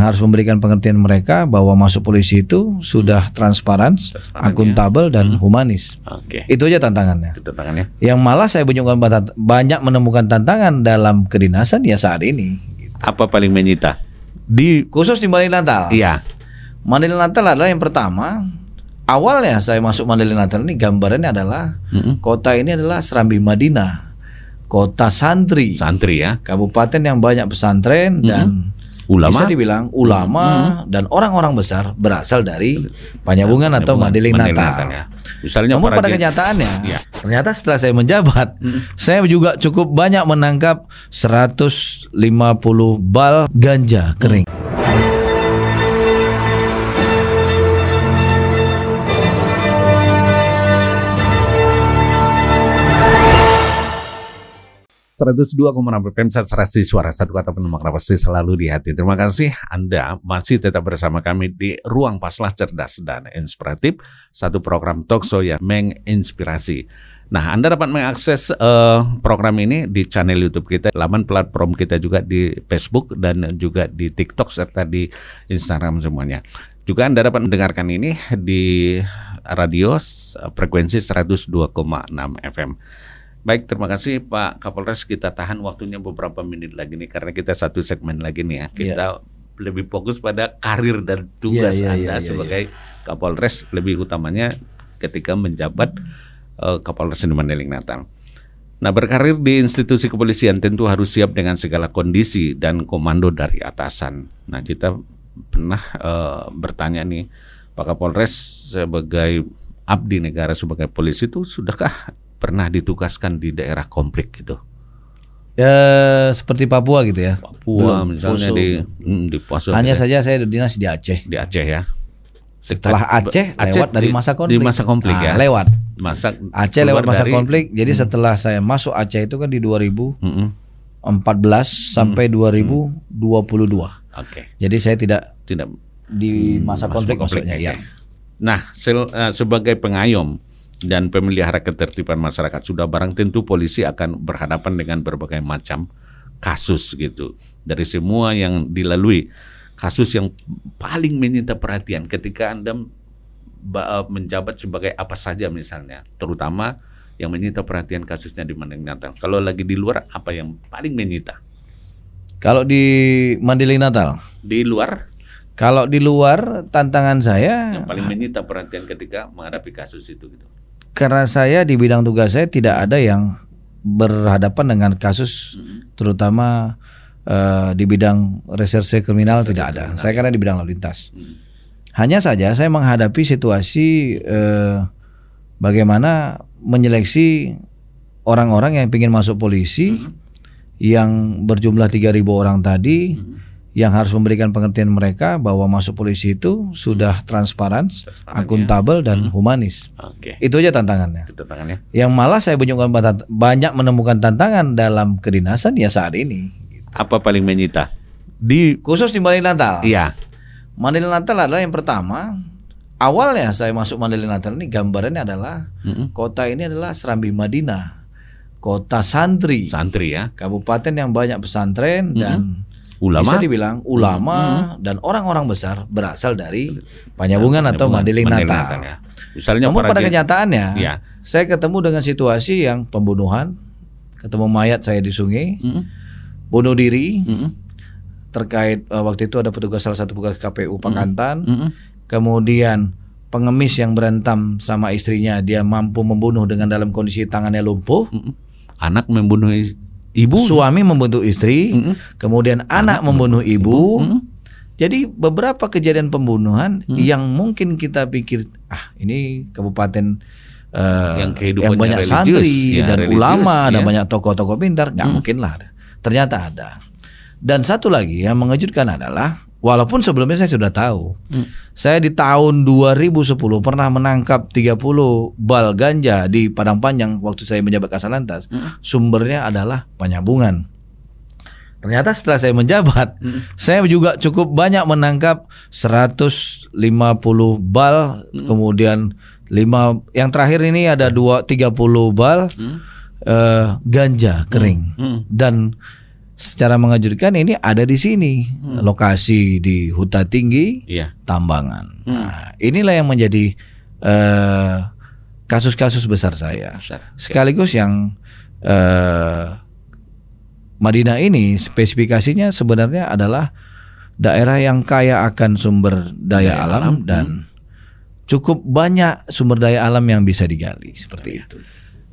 harus memberikan pengertian mereka bahwa masuk polisi itu sudah transparan, akuntabel dan humanis. Itu aja tantangannya. Itu tantangannya. Yang malah saya banyak menemukan tantangan dalam kedinasan ya saat ini. Apa paling menyita? Khusus di Mandailing Natal. Iya. Mandailing Natal adalah yang pertama. Awalnya saya masuk Mandailing Natal ini gambarannya adalah kota ini adalah Serambi Madinah, kota santri. Santri ya. Kabupaten yang banyak pesantren dan ulama. Bisa dibilang ulama dan orang-orang besar berasal dari Panyabungan atau Mandailing Natal. Ya. Misalnya namun pada kenyataannya, ternyata setelah saya menjabat, saya juga cukup banyak menangkap 150 bal ganja kering. Serasi suara satu kata penuh makna pasti selalu di hati. Terima kasih Anda masih tetap bersama kami di Ruang Paslah Cerdas dan Inspiratif, satu program talkshow yang menginspirasi. Nah, Anda dapat mengakses program ini di channel YouTube kita, laman platform kita juga di Facebook dan juga di TikTok serta di Instagram semuanya. Juga Anda dapat mendengarkan ini di radio frekuensi 102,6 FM. Baik, terima kasih Pak Kapolres. Kita tahan waktunya beberapa menit lagi nih karena kita satu segmen lagi nih ya. Kita lebih fokus pada karir dan tugas Anda sebagai Kapolres, lebih utamanya ketika menjabat Kapolres di Mandailing Natal. Nah, berkarir di institusi kepolisian tentu harus siap dengan segala kondisi dan komando dari atasan. Nah, kita pernah bertanya nih, Pak Kapolres sebagai abdi negara, sebagai polisi itu sudahkah pernah ditugaskan di daerah konflik gitu? Ya, seperti Papua gitu ya. Papua misalnya di Poso. Hanya saja saya dinas di Aceh. Di Aceh ya. Setelah Aceh lewat dari masa konflik. Di masa konflik ya. Lewat. Aceh lewat masa konflik. Jadi setelah saya masuk Aceh itu kan di 2014 sampai 2022. Jadi saya tidak di masa konflik maksudnya ya. Nah, sebagai pengayom dan pemelihara ketertiban masyarakat, sudah barang tentu polisi akan berhadapan dengan berbagai macam kasus gitu. Dari semua yang dilalui, kasus yang paling menyita perhatian ketika Anda menjabat sebagai apa saja misalnya, terutama yang menyita perhatian kasusnya di Mandailing Natal. Kalau lagi di luar, apa yang paling menyita? Kalau di Mandailing Natal? Di luar? Kalau di luar, tantangan saya yang paling menyita perhatian ketika menghadapi kasus itu gitu. Karena saya di bidang tugas saya tidak ada yang berhadapan dengan kasus, terutama di bidang reserse kriminal tidak ada. Saya karena di bidang lalu lintas. Hanya saja saya menghadapi situasi bagaimana menyeleksi orang-orang yang ingin masuk polisi, yang berjumlah 3.000 orang tadi, yang harus memberikan pengertian mereka bahwa masuk polisi itu sudah transparan, akuntabel dan humanis. Itu aja tantangannya. Yang malah saya banyak menemukan tantangan dalam kedinasan ya saat ini. Apa paling menyita? Khusus di Mandailing Natal. Iya. Mandailing Natal adalah yang pertama. Awalnya saya masuk Mandailing Natal ini gambarannya adalah kota ini adalah Serambi Madinah, kota santri. Santri ya. Kabupaten yang banyak pesantren dan ulama. Bisa dibilang ulama dan orang-orang besar berasal dari Panyabungan atau Mandailing Natal. Ya. Misalnya namun pada kenyataannya, saya ketemu dengan situasi yang pembunuhan, ketemu mayat saya di sungai, bunuh diri, terkait waktu itu ada salah satu petugas KPU Pakantan, kemudian pengemis yang berantem sama istrinya, dia mampu membunuh dengan dalam kondisi tangannya lumpuh, anak membunuh ibu, suami membunuh istri, kemudian anak membunuh ibu. Jadi beberapa kejadian pembunuhan yang mungkin kita pikir ini kabupaten yang banyak santri dan ulama dan banyak tokoh-tokoh pintar, nggak mungkin lah ada. Ternyata ada. Dan satu lagi yang mengejutkan adalah walaupun sebelumnya saya sudah tahu, saya di tahun 2010 pernah menangkap 30 bal ganja di Padang Panjang waktu saya menjabat Kasalantas. Sumbernya adalah Panyabungan. Ternyata setelah saya menjabat, saya juga cukup banyak menangkap 150 bal, kemudian yang terakhir ini ada 30 bal ganja kering. Dan secara mengejutkan ini ada di sini, lokasi di Huta Tinggi, Tambangan. Nah, inilah yang menjadi kasus-kasus besar saya. Sekaligus yang Madinah ini spesifikasinya sebenarnya adalah daerah yang kaya akan sumber daya alam dan cukup banyak sumber daya alam yang bisa digali seperti itu.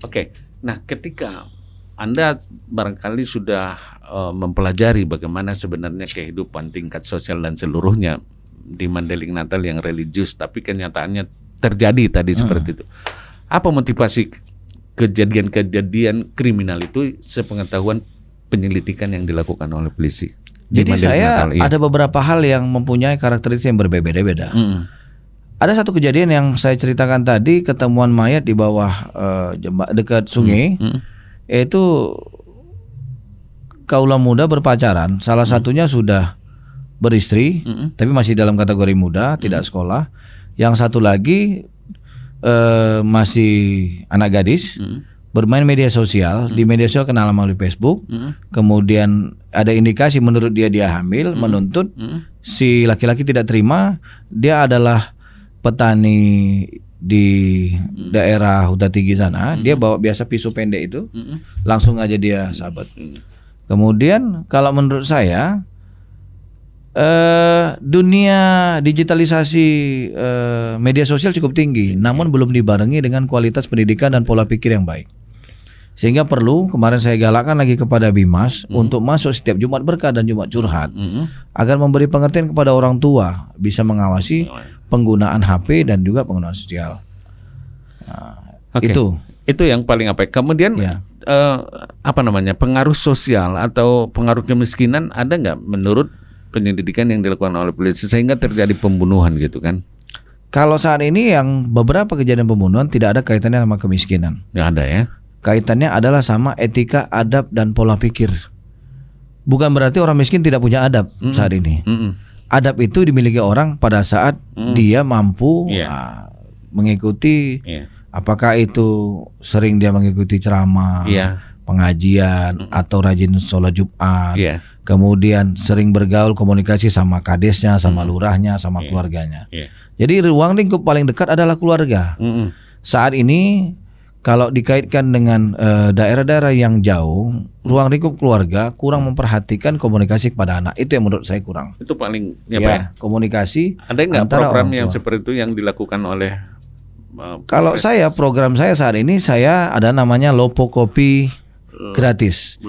Oke, nah ketika Anda barangkali sudah mempelajari bagaimana sebenarnya kehidupan tingkat sosial dan seluruhnya di Mandailing Natal yang religius, tapi kenyataannya terjadi tadi seperti itu. Apa motivasi kejadian-kejadian kriminal itu sepengetahuan penyelidikan yang dilakukan oleh polisi? Jadi saya ada beberapa hal yang mempunyai karakteristik yang berbeda-beda. Ada satu kejadian yang saya ceritakan tadi, ketemuan mayat di bawah dekat sungai, yaitu kaula muda berpacaran. Salah satunya sudah beristri, tapi masih dalam kategori muda, tidak sekolah. Yang satu lagi masih anak gadis. Bermain media sosial, di media sosial kenal melalui Facebook, kemudian ada indikasi menurut dia hamil, menuntut si laki-laki tidak terima, dia adalah petani di daerah Huta Tinggi sana, dia bawa biasa pisau pendek itu, langsung aja dia sahabat. Kemudian kalau menurut saya dunia digitalisasi media sosial cukup tinggi, namun belum dibarengi dengan kualitas pendidikan dan pola pikir yang baik. Sehingga perlu, kemarin saya galakkan lagi kepada Bimas untuk masuk setiap Jumat Berkah dan Jumat Curhat, agar memberi pengertian kepada orang tua, bisa mengawasi penggunaan HP dan juga penggunaan sosial. Nah, itu yang paling apa? Kemudian pengaruh sosial atau pengaruh kemiskinan ada nggak menurut penyelidikan yang dilakukan oleh polisi sehingga terjadi pembunuhan gitu kan? Kalau saat ini yang beberapa kejadian pembunuhan tidak ada kaitannya sama kemiskinan. Nggak ada ya? Kaitannya adalah sama etika, adab, dan pola pikir. Bukan berarti orang miskin tidak punya adab saat ini. Adab itu dimiliki orang pada saat dia mampu mengikuti, apakah itu sering dia mengikuti ceramah, pengajian, atau rajin sholat Jumat, kemudian sering bergaul komunikasi sama kadesnya, sama lurahnya, sama keluarganya. Jadi ruang lingkup paling dekat adalah keluarga. Saat ini kalau dikaitkan dengan daerah-daerah yang jauh, ruang lingkup keluarga kurang memperhatikan komunikasi kepada anak. Itu yang menurut saya kurang. Itu paling komunikasi. Ada nggak program yang seperti itu yang dilakukan oleh kalau program saya saat ini saya ada namanya Lopo Kopi gratis.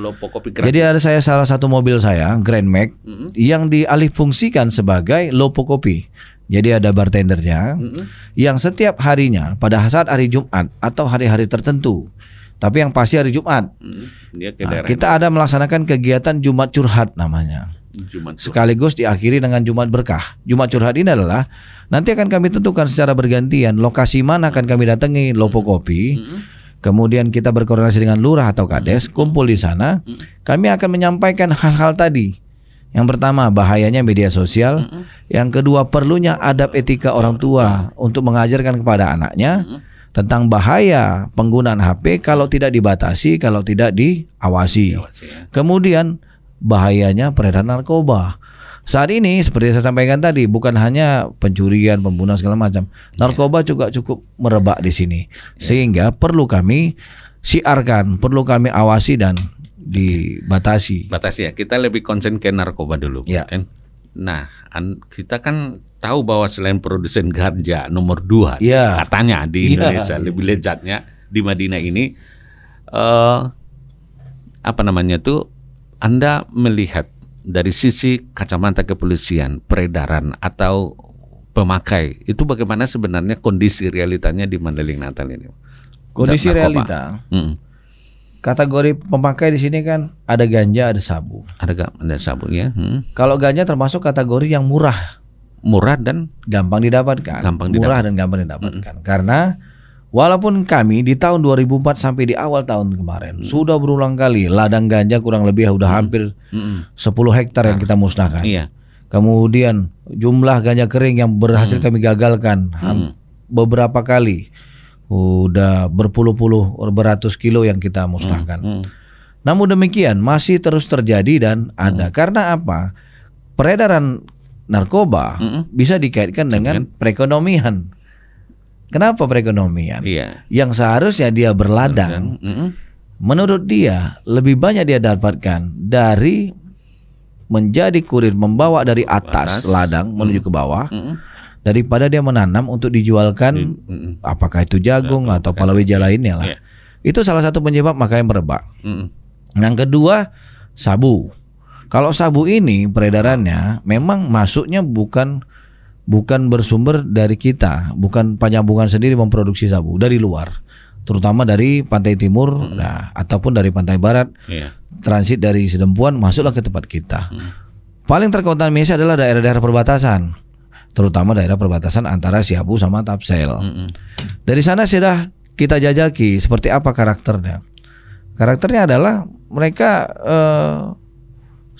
Jadi ada salah satu mobil saya Grand Max yang dialihfungsikan sebagai Lopo Kopi. Jadi ada bartendernya yang setiap harinya pada saat hari Jumat atau hari-hari tertentu, tapi yang pasti hari Jumat, kita ada melaksanakan kegiatan Jumat Curhat namanya. Sekaligus diakhiri dengan Jumat Berkah. Jumat Curhat ini adalah nanti akan kami tentukan secara bergantian lokasi mana akan kami datangi Lopo Kopi. Kemudian kita berkoordinasi dengan lurah atau kades, kumpul di sana. Kami akan menyampaikan hal-hal tadi. Yang pertama, bahayanya media sosial. Yang kedua, perlunya adab etika orang tua untuk mengajarkan kepada anaknya tentang bahaya penggunaan HP kalau tidak dibatasi, kalau tidak diawasi. Kemudian bahayanya peredaran narkoba. Saat ini seperti saya sampaikan tadi, bukan hanya pencurian, pembunuhan segala macam. Narkoba juga cukup merebak di sini. Sehingga perlu kami siarkan, perlu kami awasi dan dibatasi. Ya, kita lebih konsen ke narkoba dulu, kan? Nah, kita kan tahu bahwa selain produsen ganja nomor 2 katanya di Indonesia, lebih lezatnya di Madinah ini, Anda melihat dari sisi kacamata kepolisian, peredaran atau pemakai itu bagaimana sebenarnya kondisi realitanya di Mandailing Natal ini? Kondisi realita. Kategori pemakai di sini kan ada ganja, ada sabu. Ada sabu ya. Kalau ganja termasuk kategori yang murah dan gampang didapatkan. Murah dan gampang didapatkan. Karena walaupun kami di tahun 2004 sampai di awal tahun kemarin sudah berulang kali ladang ganja kurang lebih sudah hampir 10 hektar yang kita musnahkan. Kemudian jumlah ganja kering yang berhasil kami gagalkan beberapa kali. Udah berpuluh-puluh, beratus kilo yang kita musnahkan. Namun demikian masih terus terjadi dan ada. Karena apa? Peredaran narkoba bisa dikaitkan dengan perekonomian. Kenapa perekonomian? Iya. Yang seharusnya dia berladang. Menurut dia lebih banyak dia dapatkan dari menjadi kurir, membawa dari atas ladang menuju ke bawah, daripada dia menanam untuk dijualkan, apakah itu jagung atau palawija lainnya lah. Itu salah satu penyebab makanya merebak. Yang kedua, sabu. Kalau sabu ini peredarannya memang masuknya bukan bersumber dari kita, bukan Penyambungan sendiri memproduksi sabu, dari luar, terutama dari pantai timur, ataupun dari pantai barat, transit dari Sedempuan masuklah ke tempat kita. Paling terkontaminasi adalah daerah-daerah perbatasan, terutama daerah perbatasan antara Siabu sama Tapsel. Dari sana sudah kita jajaki seperti apa karakternya. Karakternya adalah mereka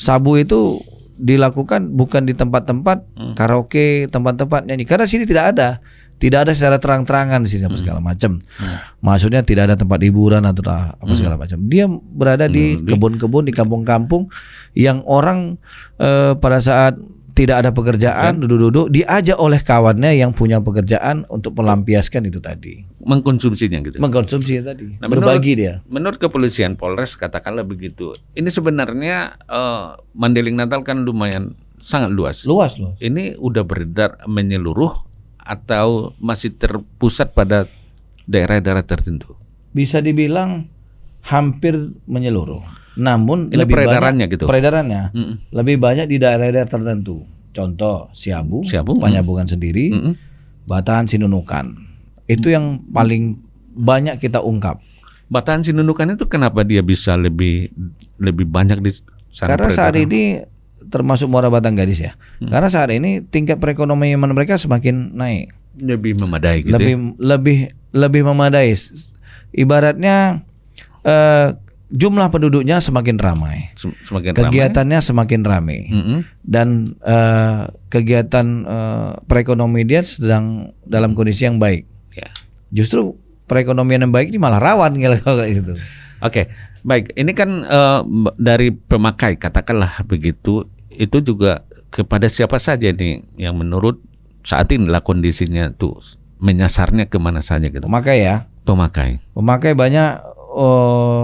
sabu itu dilakukan bukan di tempat-tempat karaoke, tempat-tempat nyanyi, karena sini tidak ada secara terang-terangan di sini apa segala macam. Maksudnya tidak ada tempat hiburan atau apa segala macam. Dia berada di kebun-kebun, di kampung-kampung yang orang pada saat tidak ada pekerjaan, duduk-duduk, diajak oleh kawannya yang punya pekerjaan untuk melampiaskan itu tadi. Mengkonsumsinya gitu. Mengkonsumsinya tadi. Nah, berbagi dia. Menurut kepolisian Polres katakanlah begitu. Ini sebenarnya Mandeling Natal kan lumayan sangat luas. Luas. Ini udah beredar menyeluruh atau masih terpusat pada daerah-daerah tertentu? Bisa dibilang hampir menyeluruh. Namun ini lebih peredarannya banyak, gitu. Peredarannya lebih banyak di daerah-daerah tertentu. Contoh Siabu. Penyambungan sendiri, Bataan, Sinunukan. Itu yang paling banyak kita ungkap. Bataan, Sinunukan itu kenapa dia bisa lebih banyak di sana? Karena saat ini termasuk Muara Batang Gadis ya. Karena saat ini tingkat perekonomian mereka semakin naik. Lebih memadai gitu. Lebih memadai. Ibaratnya jumlah penduduknya semakin ramai, kegiatannya semakin ramai, dan kegiatan perekonomian dia sedang dalam kondisi yang baik. Justru perekonomian yang baik ini malah rawan kalau gitu. Oke, baik. Ini kan dari pemakai katakanlah begitu, itu juga kepada siapa saja nih yang menurut saat ini lah kondisinya tuh menyasarnya kemana saja gitu? Pemakai ya. Pemakai banyak.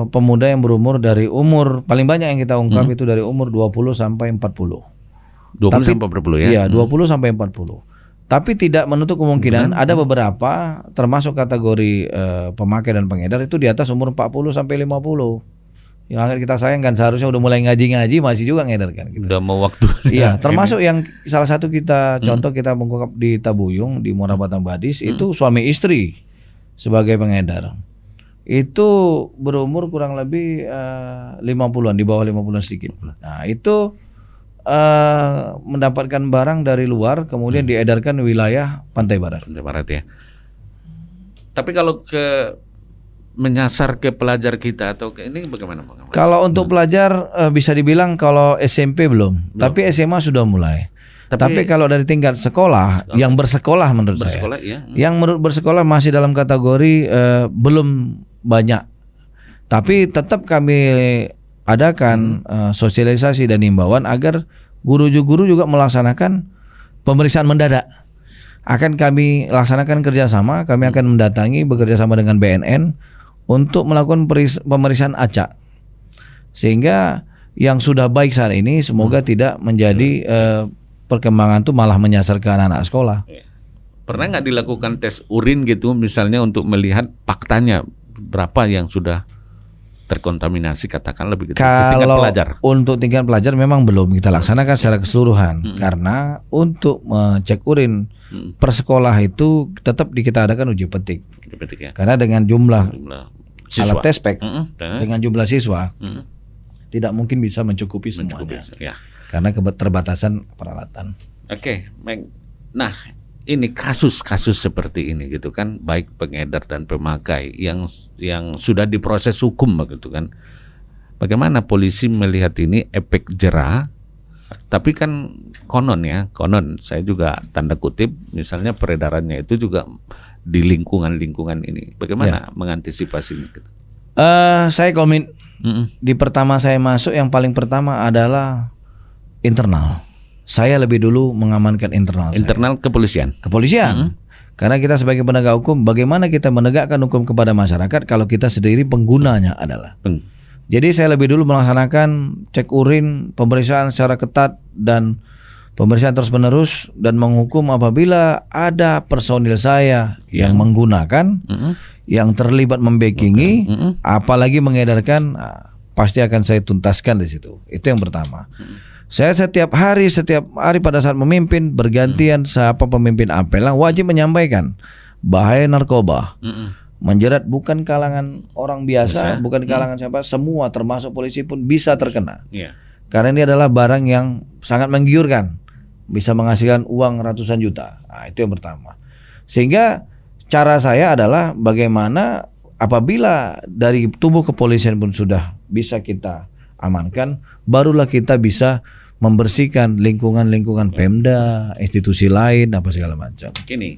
Pemuda yang berumur dari umur paling banyak yang kita ungkap itu dari umur 20 sampai 40. 20 sampai 40 ya? Iya, 20 sampai 40. Tapi tidak menutup kemungkinan ada beberapa termasuk kategori pemakai dan pengedar itu di atas umur 40 sampai 50. Yang akan kita sayangkan seharusnya udah mulai ngaji-ngaji masih juga ngedar kan gitu. Udah mau waktu. Iya, termasuk yang salah satu kita contoh kita mengungkap di Tabuyung di Muara Batang Gadis itu suami istri sebagai pengedar. Itu berumur kurang lebih 50-an, di bawah 50-an sedikit. Nah, itu mendapatkan barang dari luar kemudian diedarkan di wilayah Pantai Barat. Pantai Barat ya. Tapi kalau menyasar ke pelajar kita atau ke ini bagaimana? Kalau untuk pelajar bisa dibilang kalau SMP belum. Tapi SMA sudah mulai. Tapi kalau dari tingkat sekolah yang bersekolah menurut saya, ya. Yang menurut bersekolah masih dalam kategori belum banyak. Tapi tetap kami adakan sosialisasi dan himbauan agar guru juga melaksanakan pemeriksaan mendadak. Akan kami laksanakan kerjasama, kami akan mendatangi bekerjasama dengan BNN untuk melakukan pemeriksaan acak. Sehingga yang sudah baik saat ini semoga tidak menjadi perkembangan itu malah menyasar ke anak-anak sekolah. Pernah nggak dilakukan tes urin gitu misalnya untuk melihat faktanya berapa yang sudah terkontaminasi katakanlah begitu? Kalau untuk tingkat pelajar memang belum kita laksanakan secara keseluruhan karena untuk mengecek urin per sekolah itu tetap kita adakan uji petik ya? Karena dengan jumlah alat tes pack dengan jumlah siswa tidak mungkin bisa mencukupi semuanya ya. Karena keterbatasan peralatan. Oke, baik. Nah, ini kasus-kasus seperti ini gitu kan, baik pengedar dan pemakai yang sudah diproses hukum begitu kan. Bagaimana polisi melihat ini efek jera? Tapi kan konon saya juga tanda kutip misalnya peredarannya itu juga di lingkungan ini. Bagaimana mengantisipasinya gitu? Saya di pertama saya masuk yang paling pertama adalah internal. Saya lebih dulu mengamankan internal. Internal kepolisian. Kepolisian. Karena kita sebagai penegak hukum, bagaimana kita menegakkan hukum kepada masyarakat kalau kita sendiri penggunanya adalah. Jadi saya lebih dulu melaksanakan cek urin, pemeriksaan secara ketat dan pemeriksaan terus menerus dan menghukum apabila ada personil saya yang menggunakan, yang terlibat membackingi, apalagi mengedarkan, pasti akan saya tuntaskan di situ. Itu yang pertama. Saya setiap hari pada saat memimpin bergantian siapa pemimpin apel wajib menyampaikan bahaya narkoba. Menjerat bukan kalangan orang biasa, bukan kalangan siapa, semua termasuk polisi pun bisa terkena. Karena ini adalah barang yang sangat menggiurkan, bisa menghasilkan uang ratusan juta. Nah, itu yang pertama. Sehingga cara saya adalah bagaimana apabila dari tubuh kepolisian pun sudah bisa kita amankan, barulah kita bisa membersihkan lingkungan-lingkungan Pemda, institusi lain, apa segala macam. Ini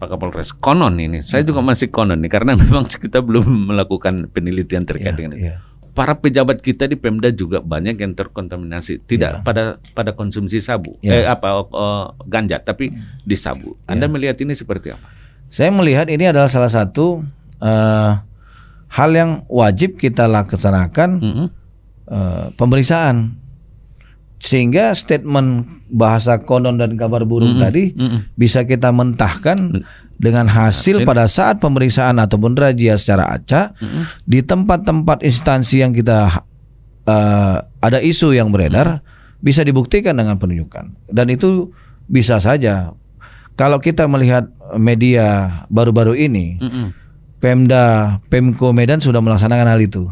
Pak Kapolres, konon ini, saya juga masih konon nih, karena memang kita belum melakukan penelitian terkait dengan ini. Para pejabat kita di Pemda juga banyak yang terkontaminasi, tidak pada konsumsi sabu, ganja, tapi di sabu. Anda melihat ini seperti apa? Saya melihat ini adalah salah satu hal yang wajib kita laksanakan. Pemeriksaan, sehingga statement bahasa konon dan kabar burung tadi bisa kita mentahkan dengan hasil pada saat pemeriksaan ataupun razia secara acak di tempat-tempat instansi yang kita ada isu yang beredar, bisa dibuktikan dengan penunjukan. Dan itu bisa saja kalau kita melihat media baru-baru ini, Pemda, Pemko Medan sudah melaksanakan hal itu.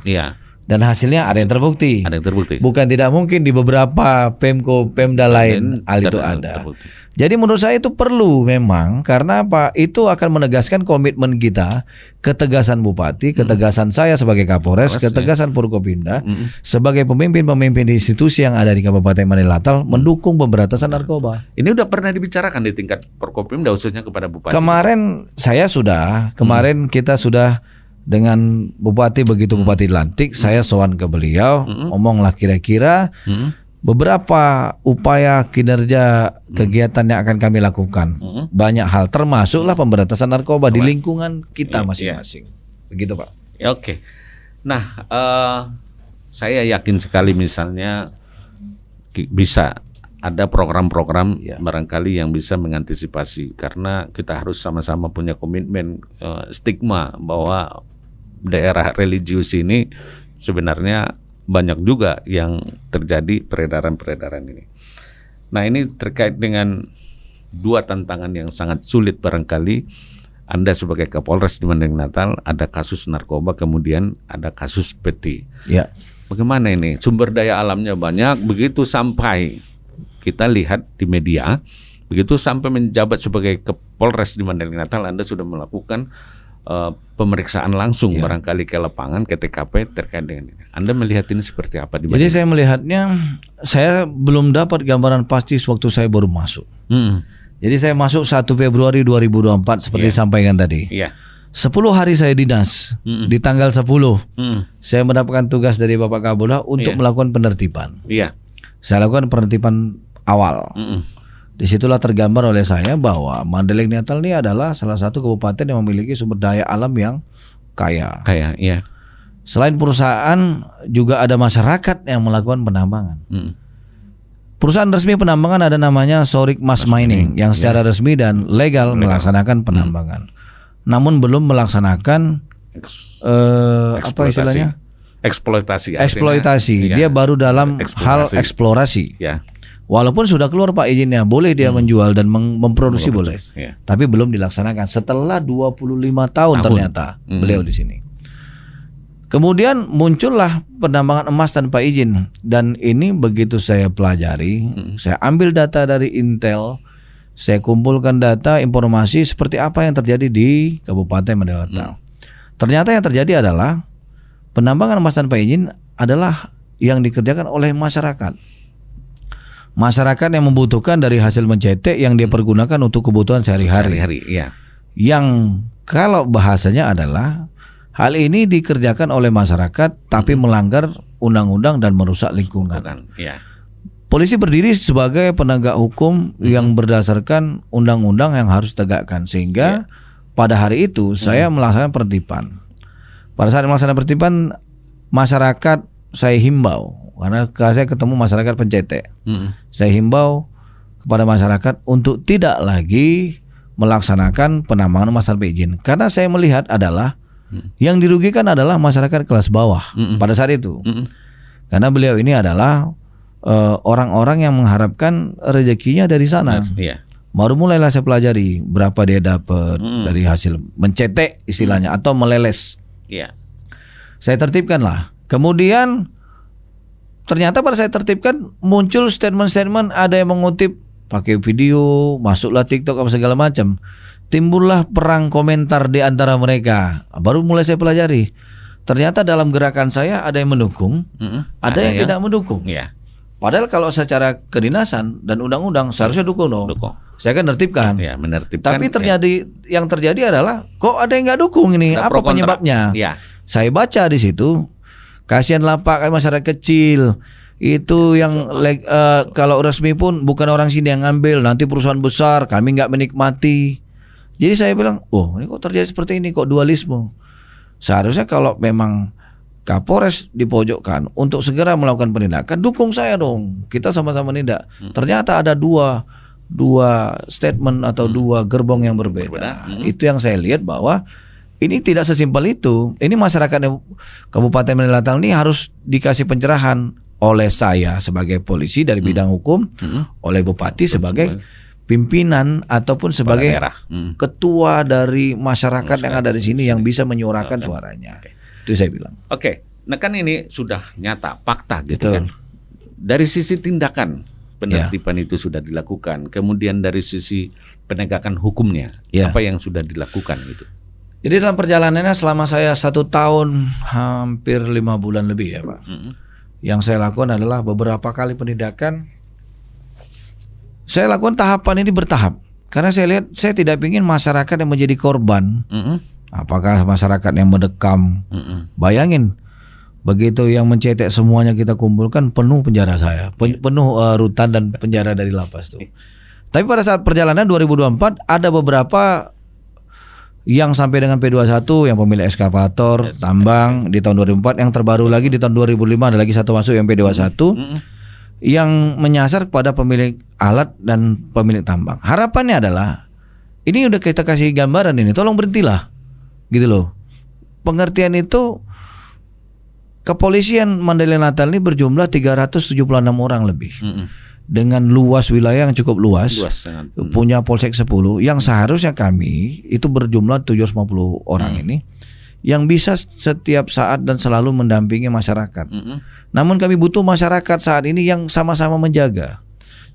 Dan hasilnya ada yang terbukti. Bukan tidak mungkin di beberapa Pemda lain hal itu ada. Jadi menurut saya itu perlu memang, karena apa? Itu akan menegaskan komitmen kita, ketegasan Bupati, ketegasan saya sebagai Kapolres, ketegasan Forkopimda sebagai pemimpin-pemimpin institusi yang ada di Kabupaten Mandailing Natal mendukung pemberantasan narkoba. Ini udah pernah dibicarakan di tingkat Forkopimda khususnya kepada Bupati. Kemarin kita sudah dengan Bupati, begitu Bupati dilantik, saya sowan ke beliau, ngomonglah kira-kira beberapa upaya kinerja kegiatan yang akan kami lakukan. Banyak hal, termasuklah pemberantasan narkoba di lingkungan kita masing-masing. Begitu Pak. Oke. Nah, saya yakin sekali misalnya bisa ada program-program barangkali yang bisa mengantisipasi, karena kita harus sama-sama punya komitmen. Stigma bahwa daerah religius ini sebenarnya banyak juga yang terjadi peredaran-peredaran ini. Nah, ini terkait dengan dua tantangan yang sangat sulit barangkali. Anda sebagai Kapolres di Mandailing Natal, ada kasus narkoba, kemudian ada kasus peti. Bagaimana ini? Sumber daya alamnya banyak, begitu sampai kita lihat di media, begitu sampai menjabat sebagai Kapolres di Mandailing Natal, Anda sudah melakukan pemeriksaan langsung barangkali ke lapangan, ke TKP terkait dengan ini. Anda melihat ini seperti apa? Jadi saya melihatnya, saya belum dapat gambaran pasti sewaktu saya baru masuk. Jadi saya masuk 1 Februari 2024 seperti disampaikan tadi. 10 hari saya dinas, di tanggal 10 saya mendapatkan tugas dari Bapak Kapolda untuk melakukan penertiban. Saya lakukan penertiban awal. Disitulah tergambar oleh saya bahwa Mandailing Natal ini adalah salah satu kabupaten yang memiliki sumber daya alam yang kaya. Selain perusahaan, juga ada masyarakat yang melakukan penambangan. Perusahaan resmi penambangan ada namanya Sorik Mas Mining yang secara resmi dan legal melaksanakan penambangan. Namun belum melaksanakan apa istilahnya? Eksploitasi. Dia baru dalam hal eksplorasi. Walaupun sudah keluar Pak izinnya, boleh dia menjual dan memproduksi boleh. Tapi belum dilaksanakan setelah 25 tahun ternyata beliau di sini. Kemudian muncullah penambangan emas tanpa izin, dan ini begitu saya pelajari, saya ambil data dari Intel, saya kumpulkan data informasi seperti apa yang terjadi di Kabupaten Mandailing Natal. Ternyata yang terjadi adalah penambangan emas tanpa izin adalah yang dikerjakan oleh masyarakat. Masyarakat yang membutuhkan dari hasil mencetek yang dia pergunakan untuk kebutuhan sehari-hari. Yang kalau bahasanya adalah hal ini dikerjakan oleh masyarakat tapi melanggar undang-undang dan merusak lingkungan. Ya. Polisi berdiri sebagai penegak hukum yang berdasarkan undang-undang yang harus ditegakkan, sehingga pada hari itu saya melaksanakan penertiban. Pada saat melaksanakan penertiban, masyarakat saya himbau, karena saya ketemu masyarakat pencetek, saya himbau kepada masyarakat untuk tidak lagi melaksanakan penambangan emas tanpa izin, karena saya melihat adalah yang dirugikan adalah masyarakat kelas bawah pada saat itu, karena beliau ini adalah orang-orang yang mengharapkan rezekinya dari sana. Baru mulailah saya pelajari berapa dia dapat dari hasil mencetek istilahnya atau meleles. Saya tertibkan lah. Kemudian ternyata pada saya tertibkan muncul statement-statement, ada yang mengutip pakai video, masuklah TikTok apa segala macam. Timbullah perang komentar di antara mereka. Baru mulai saya pelajari. Ternyata dalam gerakan saya ada yang mendukung, ada yang tidak mendukung. Padahal kalau secara kedinasan dan undang-undang seharusnya dukung dong. Saya kan menertibkan. Menertibkan. Tapi yang terjadi adalah kok ada yang nggak dukung ini? Apa penyebabnya? Saya baca di situ, kasihanlah Pak, masyarakat kecil itu yang kalau resmi pun bukan orang sini yang ngambil, nanti perusahaan besar, kami nggak menikmati. Jadi saya bilang, oh ini kok terjadi seperti ini, kok dualisme. Seharusnya kalau memang Kapolres dipojokkan untuk segera melakukan penindakan, dukung saya dong. Kita sama-sama nindak. Ternyata ada dua statement atau dua gerbong yang berbeda. Itu yang saya lihat bahwa ini tidak sesimpel itu. Ini masyarakat Kabupaten Maninlatang ini harus dikasih pencerahan oleh saya sebagai polisi dari bidang hukum, oleh Bupati sebagai pimpinan ataupun sebagai ketua dari masyarakat yang ada di sini yang bisa menyuarakan suaranya. Itu saya bilang. Nah kan ini sudah nyata, fakta gitu kan. Dari sisi tindakan penertiban itu sudah dilakukan, kemudian dari sisi penegakan hukumnya, apa yang sudah dilakukan gitu? Jadi dalam perjalanannya selama saya 1 tahun hampir 5 bulan lebih ya Pak, yang saya lakukan adalah beberapa kali penindakan. Saya lakukan tahapan ini bertahap, karena saya lihat saya tidak ingin masyarakat yang menjadi korban. Apakah masyarakat yang mendekam? Bayangin, begitu yang mencetek semuanya kita kumpulkan, penuh penjara saya, penuh rutan dan penjara dari lapas tuh. Tapi pada saat perjalanan 2024 ada beberapa yang sampai dengan P21 yang pemilik eskavator, tambang di tahun 2004, yang terbaru lagi di tahun 2005 ada lagi satu masuk yang P21 yang menyasar kepada pemilik alat dan pemilik tambang. Harapannya adalah ini udah kita kasih gambaran ini, tolong berhentilah. Gitu loh. Pengertian itu kepolisian Mandailing Natal ini berjumlah 376 orang lebih. Dengan luas wilayah yang cukup luas punya Polsek 10 yang seharusnya kami itu berjumlah 750 orang ini yang bisa setiap saat dan selalu mendampingi masyarakat. Namun kami butuh masyarakat saat ini yang sama-sama menjaga.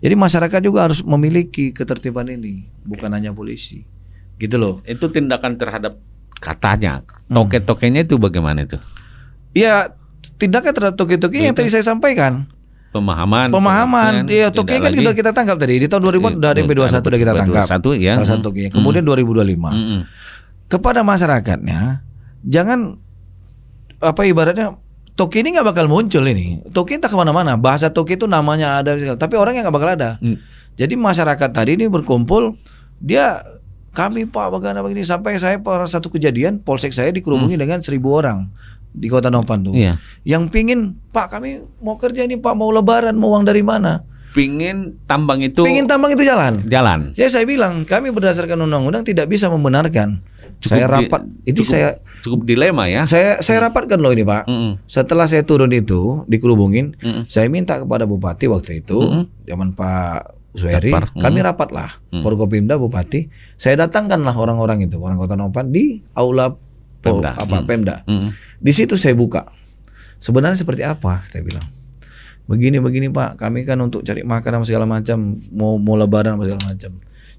Jadi masyarakat juga harus memiliki ketertiban ini, bukan hanya polisi. Gitu loh. Itu tindakan terhadap katanya toke-tokenya itu bagaimana itu? Ya, tindakan terhadap toke-toke yang tadi saya sampaikan. Pemahaman. Iya, toke kan sudah kita tangkap tadi di tahun 2000 udah ada P21 udah kita tangkap. Salah satu tokenya. Kemudian 2025. Kepada masyarakatnya jangan ibaratnya toke ini nggak bakal muncul ini. Toke entah kemana-mana. Bahasa toke itu namanya ada, tapi orangnya nggak bakal ada. Jadi masyarakat tadi ini berkumpul, kami Pak bagaimana begini, sampai saya pada satu kejadian Polsek saya dikerubungi dengan 1.000 orang di Kota Nopan tuh. Yang pingin, Pak kami mau kerja ini Pak, mau lebaran, mau uang dari mana? Pingin tambang itu jalan. Ya saya bilang kami berdasarkan undang-undang tidak bisa membenarkan. Cukup dilema ya. Saya rapatkan loh ini Pak. Setelah saya turun itu dikerubungin, saya minta kepada Bupati waktu itu, zaman Pak Suheri, kami rapatlah Forkopimda, Bupati, saya datangkanlah orang-orang itu, orang Kota Nopan di aula Pemda. Di situ saya buka. Sebenarnya seperti apa? Saya bilang. Begini Pak, kami kan untuk cari makan segala macam, mau lebaran segala macam.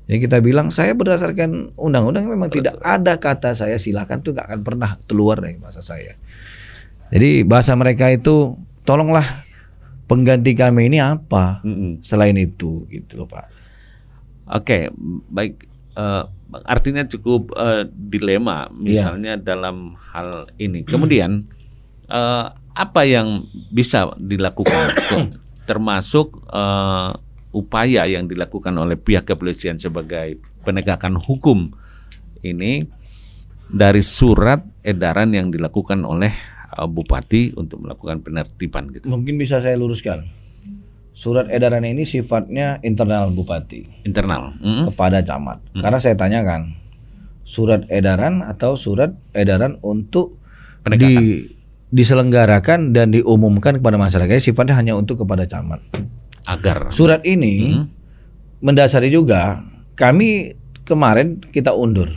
Jadi kita bilang saya berdasarkan undang-undang memang tidak ada kata saya silakan tuh, nggak akan pernah keluar dari bahasa saya. Jadi bahasa mereka itu tolonglah pengganti kami ini apa selain itu gitu loh Pak. Oke, baik. artinya cukup dilema misalnya dalam hal ini. Kemudian apa yang bisa dilakukan termasuk upaya yang dilakukan oleh pihak kepolisian sebagai penegakan hukum ini dari surat edaran yang dilakukan oleh Bupati untuk melakukan penertiban gitu. Mungkin bisa saya luruskan. Surat edaran ini sifatnya internal Bupati. Internal. Kepada camat. Karena saya tanyakan, surat edaran atau surat edaran untuk diselenggarakan dan diumumkan kepada masyarakat, sifatnya hanya untuk kepada camat. Agar surat ini mendasari juga kami kemarin kita undur.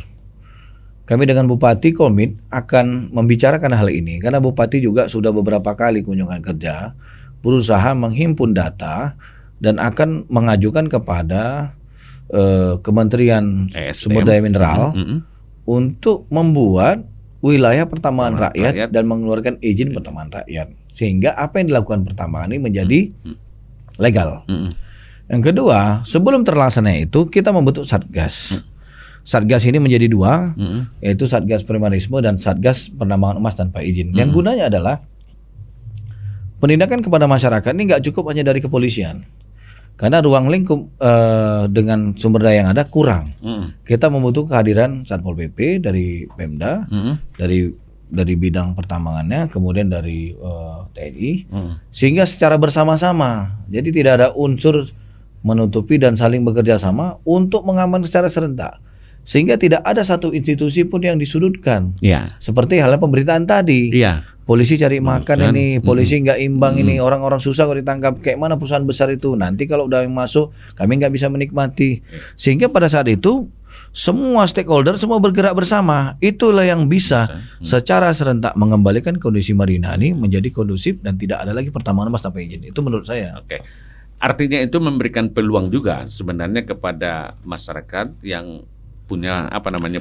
Kami dengan Bupati komit akan membicarakan hal ini karena Bupati juga sudah beberapa kali kunjungan kerja berusaha menghimpun data dan akan mengajukan kepada Kementerian Sumber Daya Mineral untuk membuat wilayah pertambangan rakyat dan mengeluarkan izin pertambangan rakyat sehingga apa yang dilakukan pertambangan ini menjadi legal. Yang kedua, sebelum terlaksana itu kita membentuk Satgas. Satgas ini menjadi dua, yaitu Satgas Primarisme dan Satgas Penambangan Emas tanpa izin. Yang gunanya adalah penindakan kepada masyarakat ini nggak cukup hanya dari kepolisian, karena ruang lingkup dengan sumber daya yang ada kurang. Kita membutuhkan kehadiran Satpol PP dari Pemda, dari bidang pertambangannya, kemudian dari TNI, sehingga secara bersama-sama. Jadi tidak ada unsur menutupi dan saling bekerja sama untuk mengamankan secara serentak. Sehingga tidak ada satu institusi pun yang disudutkan. Seperti halnya pemberitaan tadi. Polisi cari makan ini, polisi nggak imbang ini, orang-orang susah kalau ditangkap. Kayak mana perusahaan besar itu? Nanti kalau udah masuk, kami nggak bisa menikmati. Sehingga pada saat itu semua stakeholder semua bergerak bersama. Itulah yang bisa secara serentak mengembalikan kondisi marina ini menjadi kondusif dan tidak ada lagi pertambangan emas tanpa izin. Itu menurut saya. Artinya itu memberikan peluang juga sebenarnya kepada masyarakat yang punya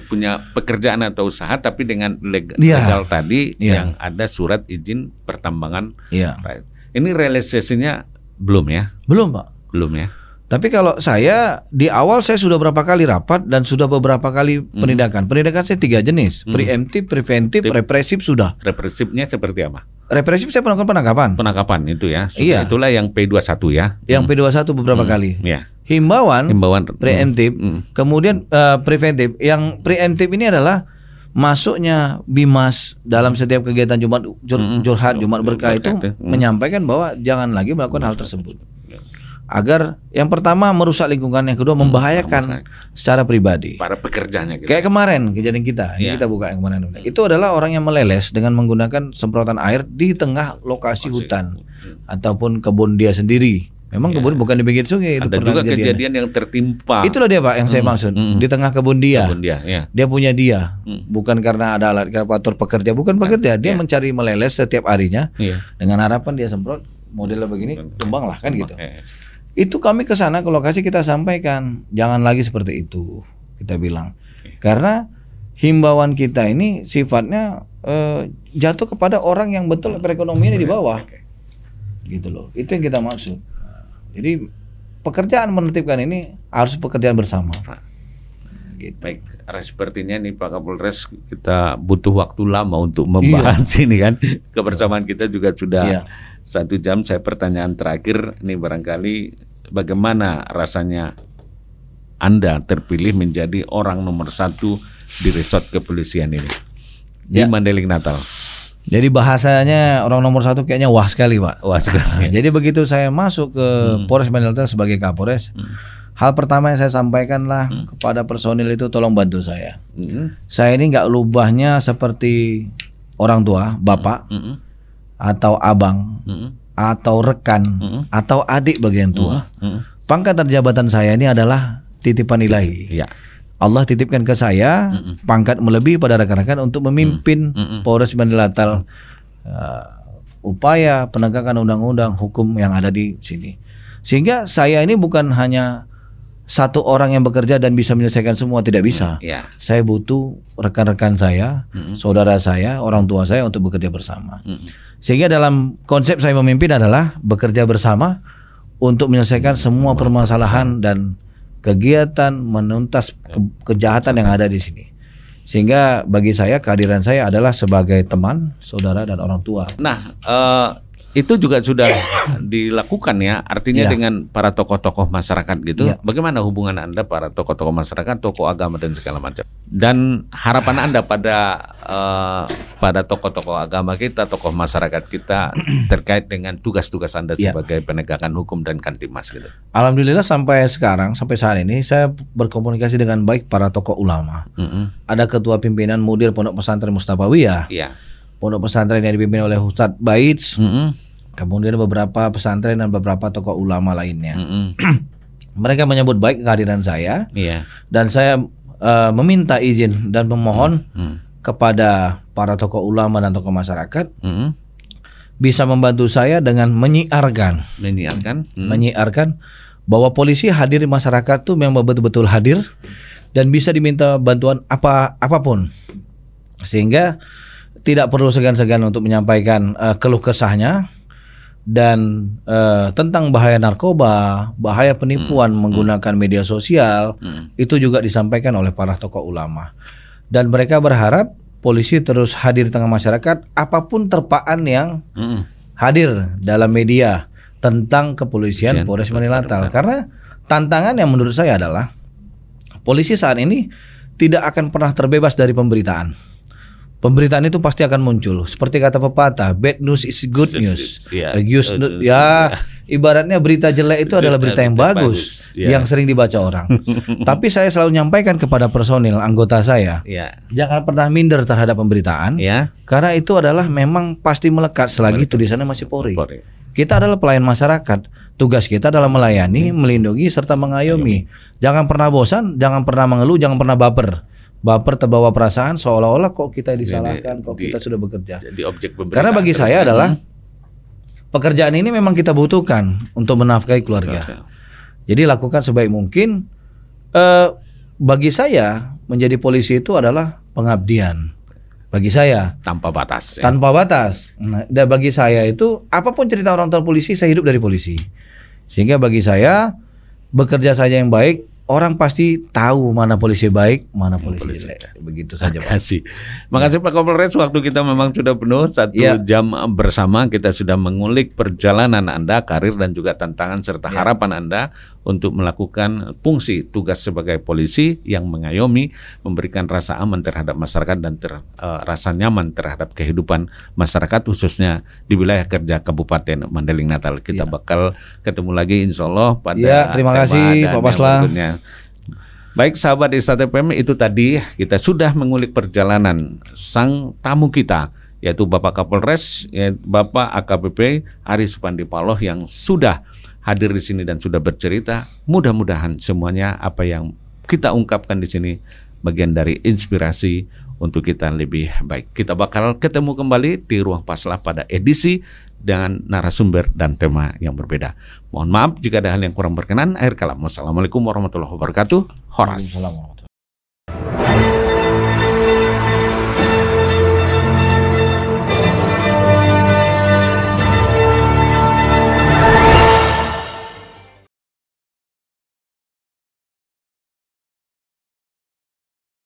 punya pekerjaan atau usaha tapi dengan legal tadi yang ada surat izin pertambangan. Ini realisasinya belum ya? Belum, Pak. Belum ya. Tapi kalau saya di awal saya sudah berapa kali rapat dan sudah beberapa kali penindakan. Penindakan saya 3 jenis, preemptif, preventif, represif sudah. Represifnya seperti apa? Represif saya melakukan penangkapan. Penangkapan itu ya. Itulah yang P21 ya. Yang P21 beberapa kali. Himbauan preemptif, kemudian preventif. Yang preemptif ini adalah masuknya Bimas dalam setiap kegiatan Jumat Curhat, Jumat Berkah itu menyampaikan bahwa jangan lagi melakukan hal tersebut. Agar yang pertama merusak lingkungan, yang kedua membahayakan secara pribadi para pekerjanya gitu. Kayak kemarin kejadian kita, ini kita buka yang kemarin. Itu adalah orang yang meleles dengan menggunakan semprotan air di tengah lokasi hutan ataupun kebun dia sendiri. Memang kebun bukan di pinggir sungai. Ada juga kejadian yang tertimpa. Itulah dia, Pak, yang saya maksud. Di tengah kebun dia. Dia punya dia. Bukan karena ada alat evakuator pekerja, bukan pekerja. Dia mencari meleles setiap harinya dengan harapan dia semprot modelnya begini, tumbang lah kan gitu. Itu kami ke sana ke lokasi kita sampaikan, jangan lagi seperti itu, kita bilang. Karena himbauan kita ini sifatnya jatuh kepada orang yang betul perekonomiannya di bawah. Gitu loh. Itu yang kita maksud. Jadi pekerjaan menertibkan ini harus pekerjaan bersama. Gitu. Baik, sepertinya nih Pak Kapolres, kita butuh waktu lama untuk membahas ini kan. Kebersamaan kita juga sudah 1 jam. Saya pertanyaan terakhir nih, barangkali bagaimana rasanya Anda terpilih menjadi orang nomor 1 di resort kepolisian ini di Mandailing Natal? Jadi bahasanya orang nomor 1 kayaknya wah sekali, Pak. Wah sekali. Jadi begitu saya masuk ke Polres Mandailing Natal sebagai Kapolres, hal pertama yang saya sampaikanlah kepada personil itu, tolong bantu saya. Saya ini nggak lubahnya seperti orang tua, bapak, atau abang, atau rekan, atau adik bagian tua. Pangkat dan jabatan saya ini adalah titipan ilahi. Allah titipkan ke saya pangkat melebihi pada rekan-rekan untuk memimpin Polres Mandailing Natal, upaya penegakan undang-undang hukum yang ada di sini. Sehingga saya ini bukan hanya satu orang yang bekerja dan bisa menyelesaikan semua, tidak bisa. Saya butuh rekan-rekan saya, saudara saya, orang tua saya untuk bekerja bersama. Sehingga dalam konsep saya memimpin adalah bekerja bersama untuk menyelesaikan semua permasalahan dan kegiatan menuntas kejahatan yang ada di sini. Sehingga bagi saya kehadiran saya adalah sebagai teman, saudara dan orang tua. Nah, itu juga sudah dilakukan ya, artinya dengan para tokoh-tokoh masyarakat gitu. Bagaimana hubungan Anda para tokoh-tokoh masyarakat, tokoh agama dan segala macam? Dan harapan Anda pada tokoh-tokoh agama kita, tokoh masyarakat kita terkait dengan tugas-tugas Anda sebagai penegakan hukum dan Kantimas gitu. Alhamdulillah sampai sekarang, sampai saat ini saya berkomunikasi dengan baik para tokoh ulama. Ada ketua pimpinan Mudir Pondok Pesantren Mustafawiyah. Pondok pesantren yang dipimpin oleh Ustadz Baits, kemudian beberapa pesantren dan beberapa tokoh ulama lainnya. Mereka menyambut baik kehadiran saya, dan saya meminta izin dan memohon kepada para tokoh ulama dan tokoh masyarakat bisa membantu saya dengan menyiarkan bahwa polisi hadir di masyarakat tuh memang betul-betul hadir dan bisa diminta bantuan apapun, sehingga tidak perlu segan-segan untuk menyampaikan keluh kesahnya dan tentang bahaya narkoba, bahaya penipuan menggunakan media sosial, itu juga disampaikan oleh para tokoh ulama. Dan mereka berharap polisi terus hadir di tengah masyarakat, apapun terpaan yang hadir dalam media tentang kepolisian Polres Manilatal. Karena tantangan yang menurut saya adalah polisi saat ini tidak akan pernah terbebas dari pemberitaan. Pemberitaan itu pasti akan muncul. Seperti kata pepatah, bad news is good news. Ibaratnya berita jelek itu adalah berita yang bagus, yang sering dibaca orang. Tapi saya selalu menyampaikan kepada personil anggota saya, jangan pernah minder terhadap pemberitaan, karena itu adalah memang pasti melekat selagi tulisannya masih Polri. Kita adalah pelayan masyarakat. Tugas kita adalah melayani, melindungi, serta mengayomi. Jangan pernah bosan, jangan pernah mengeluh, jangan pernah baper. Baper terbawa perasaan seolah-olah kok kita disalahkan, kok kita sudah bekerja. Jadi objek pemberitaan. Karena bagi saya adalah pekerjaan ini memang kita butuhkan untuk menafkahi keluarga. Jadi lakukan sebaik mungkin. Bagi saya menjadi polisi itu adalah pengabdian. Bagi saya tanpa batas. Tanpa batas. Nah, dan bagi saya itu apapun cerita orang tua polisi, saya hidup dari polisi. Sehingga bagi saya bekerja saja yang baik. Orang pasti tahu mana polisi baik, mana polisi jelek. Begitu saja, Pak. Makasih Pak Kapolres, waktu kita memang sudah penuh. 1 jam bersama kita sudah mengulik perjalanan Anda, karir dan juga tantangan serta harapan Anda untuk melakukan fungsi tugas sebagai polisi yang mengayomi, memberikan rasa aman terhadap masyarakat dan rasa nyaman terhadap kehidupan masyarakat, khususnya di wilayah kerja Kabupaten Mandailing Natal. Kita bakal ketemu lagi insya Allah pada terima kasih Pak Pasla. Baik sahabat Istata FM, itu tadi kita sudah mengulik perjalanan sang tamu kita, yaitu Bapak Kapolres, Bapak AKBP Ari Supandi Paloh yang sudah hadir di sini dan sudah bercerita. Mudah-mudahan semuanya apa yang kita ungkapkan di sini bagian dari inspirasi untuk kita lebih baik. Kita bakal ketemu kembali di Ruang Paslah pada edisi dengan narasumber dan tema yang berbeda. Mohon maaf jika ada hal yang kurang berkenan. Akhir kalam. Wassalamualaikum warahmatullahi wabarakatuh. Horas.